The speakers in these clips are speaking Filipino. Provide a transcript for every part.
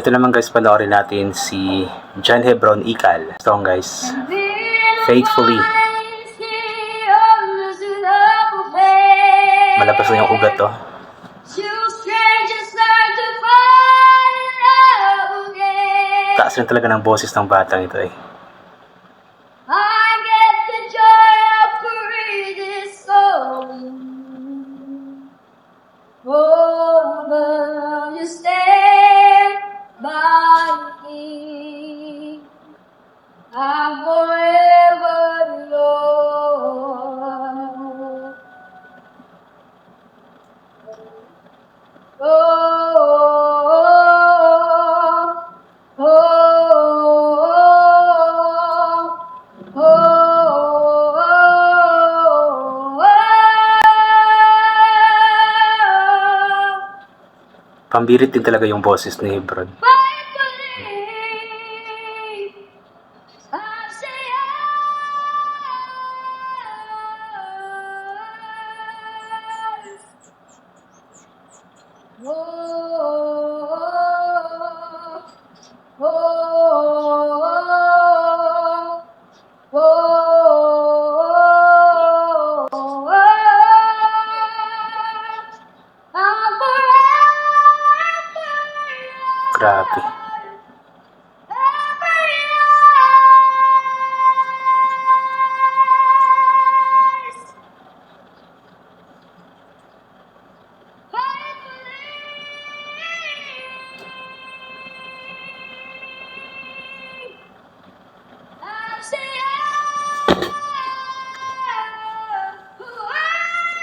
ito naman guys, panoorin natin si John Hebron Ikal. Song guys, Faithfully. Malabas na yung ugat to. Taas rin talaga ng boses ng batang ito eh. Oh, you stand by me. I'm forever Lord. Pambirit din talaga yung boses ni Hebron. Grabe.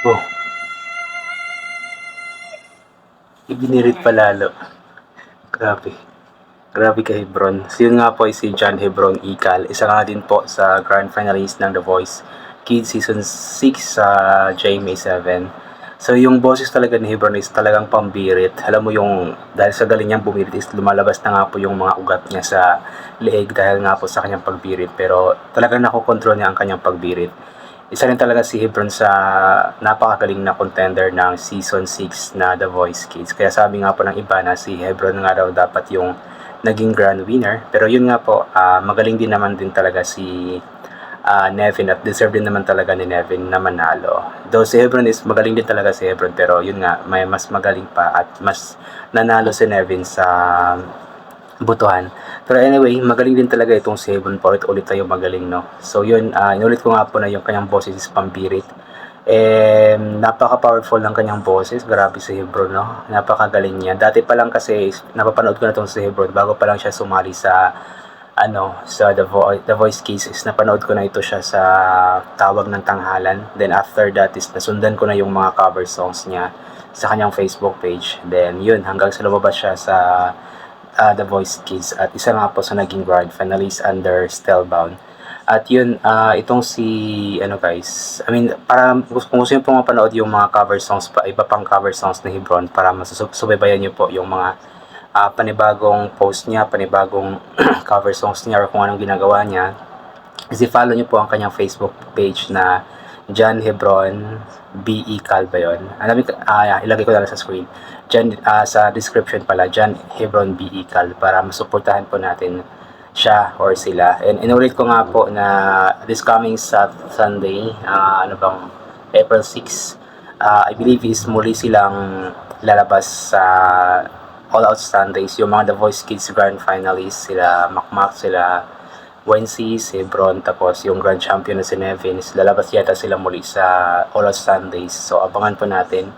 Oh. Ibinirit pa lalo. Grabe. Grabe ka Hebron. So yun nga po ay si John Hebron Ikal. Isa nga din po sa grand finalist ng The Voice Kids Season 6 sa GMA 7. So yung boses talaga ni Hebron is talagang pambirit. Alam mo yung dahil sa galing niyang bumirit is lumalabas na nga po yung mga ugat niya sa leeg dahil nga po sa kanyang pagbirit. Pero talagang nakokontrol niya ang kanyang pagbirit. Isa rin talaga si Hebron sa napakagaling na contender ng Season 6 na The Voice Kids. Kaya sabi nga po ng iba na si Hebron nga daw dapat yung naging grand winner. Pero yun nga po, magaling din naman din talaga si Nevin at deserve din naman talaga ni Nevin na manalo. Though si Hebron is magaling din talaga si Hebron pero yun nga, may mas magaling pa at mas nanalo si Nevin sa butuhan. Pero anyway, magaling din talaga itong si Hebron. Paulit-ulit tayo magaling, no? So yun, inulit ko nga po na yung kanyang boses is pambirit. Napaka-powerful ng kanyang boses. Grabe si Hebron, no? Napakagaling niya. Dati pa lang kasi, napapanood ko na itong si Hebron bago pa lang siya sumali sa sa The Voice Kids. Napanood ko na ito siya sa Tawag ng Tanghalan. Then after that is nasundan ko na yung mga cover songs niya sa kanyang Facebook page. Then yun, hanggang sa lumabas siya sa The Voice Kids at isa nga po sa naging grand finalist under Spellbound. At yun, itong si guys, I mean, para kung gusto nyo po mapanood yung mga cover songs pa, iba pang cover songs ni Hebron para masusubaybayan nyo po yung mga panibagong post niya, panibagong cover songs niya or kung anong ginagawa niya, kasi follow nyo po ang kanyang Facebook page na John Hebron B.E. Cal ba yun? Ilagay ko na lang sa screen. Sa description pala, John Hebron B.E. Cal para masuportahan po natin siya or sila. And inulit ko nga po na this coming Sunday, April 6, I believe is muli silang lalabas sa All Out Sundays. Yung mga The Voice Kids Grand Finalists, sila Makmak, sila Wency, si Hebron, tapos yung grand champion na si Nevin, lalabas yata sila muli sa All Out Sundays. So abangan po natin.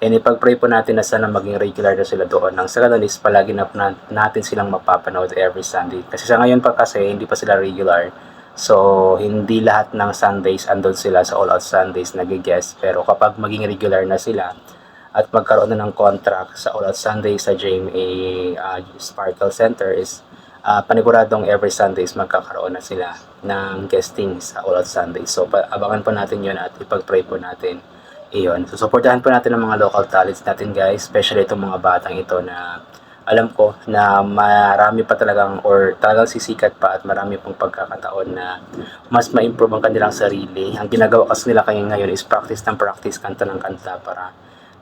And ipag-pray po natin na sana maging regular na sila doon. Nang sa ganun is palagi na natin silang mapapanood every Sunday. Kasi sa ngayon pa kasi hindi pa sila regular. So hindi lahat ng Sundays andun sila sa All Out Sundays nag-guest. Pero kapag maging regular na sila at magkaroon na ng contract sa All Out Sundays sa GMA Sparkle Center is paniguradong every Sundays magkakaroon na sila ng guesting sa All Out Sundays. So abangan po natin yun at ipag-pray po natin iyon. So supportahan po natin ang mga local talents natin guys, especially itong mga batang ito na alam ko na marami pa talagang or talagang sisikat pa at marami pong pagkakataon na mas ma-improve ang kanilang sarili. Ang ginagawa kasi nila ngayon is practice ng practice, kanta ng kanta para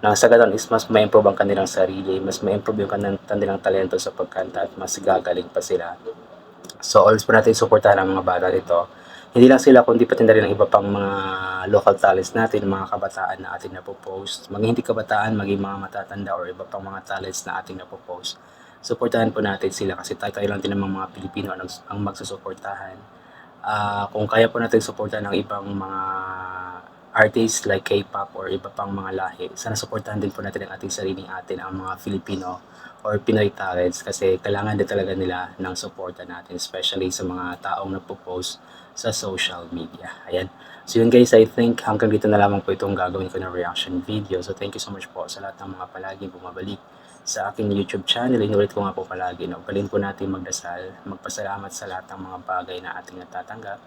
Nang sa ganun is mas ma-improve ang kanilang sarili, mas ma-improve yung kanilang talento sa pagkanta at mas gagaling pa sila. So always po natin suportahan ang mga bata dito. Hindi lang sila kundi pati na rin ang iba pang mga local talents natin, mga kabataan na ating napopost. Maging hindi kabataan, maging mga matatanda or iba pang mga talents na ating napopost. Suportahan po natin sila kasi tayo lang din ng mga Pilipino ang magsusuportahan. Kung kaya po natin suportahan ng ibang mga artists like K-pop or iba pang mga lahi, sana suportahan din po natin ang ating sariling ang mga Filipino or Pinoy talents kasi kailangan din talaga nila ng suporta natin, especially sa mga taong nagpo-post sa social media. Ayan. So yun guys, I think hanggang dito na lamang po itong gagawin ko na reaction video. So thank you so much po sa lahat ng mga palaging bumabalik sa aking YouTube channel. Inulit ko nga po palagi na ugalin po natin magdasal, magpasalamat sa lahat ng mga bagay na ating natatanggap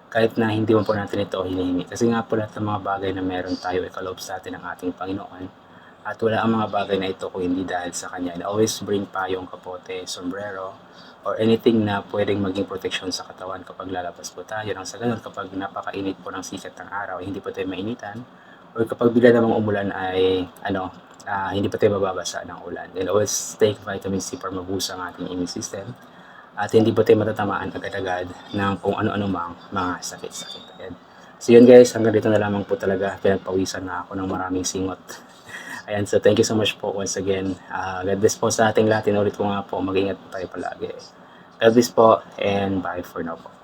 kahit na hindi mo po natin ito hinihingi. Kasi nga po lahat ng mga bagay na meron tayo ay kaloob sa atin ng ating Panginoon. At wala ang mga bagay na ito kung hindi dahil sa Kanya. And always bring payong, kapote, sombrero, or anything na pwedeng maging protection sa katawan kapag lalabas po tayo. Nang sa ganun, kapag napakainit po ng sikat ng araw, hindi po tayo mainitan. Or kapag bigla namang umulan ay hindi pa tayo mababasa ng ulan. And always take vitamin C para mabusa ang ating immune system. At hindi po tayo matatamaan agad-agad ng kung ano-ano mang mga sakit-sakit. Ayan. So yun guys, hanggang dito na lamang po talaga. Pinagpawisan na ako ng maraming singot. Ayan, so thank you so much po once again. God bless po sa ating lahat. Inulit ko nga po, mag-ingat po tayo palagi. God bless po and bye for now po.